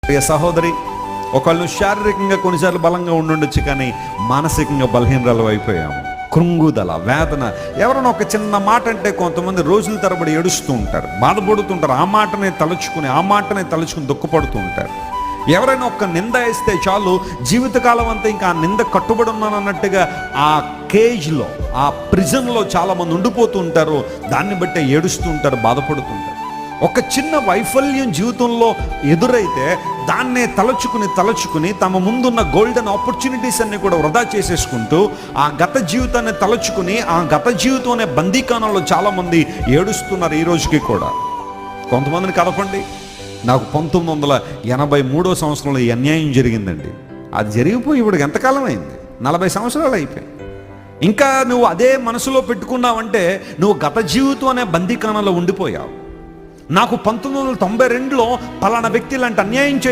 ప్రియ సహోదరి, ఒకళ్ళు శారీరకంగా కొన్నిసార్లు బలంగా ఉండుండొచ్చు, కానీ మానసికంగా బలహీనరాలు అయిపోయాము. కృంగుదల, వేదన. ఎవరైనా ఒక చిన్న మాట అంటే కొంతమంది రోజుల తరబడి ఏడుస్తూ ఉంటారు, బాధపడుతుంటారు. ఆ మాటనే తలుచుకుని దుఃఖపడుతూ ఉంటారు. ఎవరైనా ఒక్క నింద వేస్తే చాలు, జీవితకాలం అంతా ఇంకా ఆ నింద కట్టుబడి ఉన్నాను అన్నట్టుగా ఆ కేజ్లో, ఆ ప్రిజన్లో చాలామంది ఉండిపోతూ ఉంటారు. దాన్ని బట్టే ఏడుస్తూ ఉంటారు, బాధపడుతుంటారు. ఒక చిన్న వైఫల్యం జీవితంలో ఎదురైతే దాన్నే తలుచుకుని తమ ముందున్న గోల్డెన్ ఆపర్చునిటీస్ అన్ని కూడా వృధా చేసేసుకుంటూ ఆ గత జీవితాన్ని తలుచుకుని ఆ గత జీవితం అనే బందీకానంలో చాలామంది ఏడుస్తున్నారు ఈ రోజుకి కూడా. కొంతమందిని కలపండి, నాకు 1983 సంవత్సరంలో ఈ అన్యాయం జరిగిందండి. అది జరిగిపోయి ఇప్పుడు ఎంతకాలం అయింది? 40 సంవత్సరాలు అయిపోయాయి. ఇంకా నువ్వు అదే మనసులో పెట్టుకున్నావంటే నువ్వు గత జీవితం అనే బందీకానంలో ఉండిపోయావు. నాకు 1992లో పలానా వ్యక్తి ఇలాంటి అన్యాయం చేసి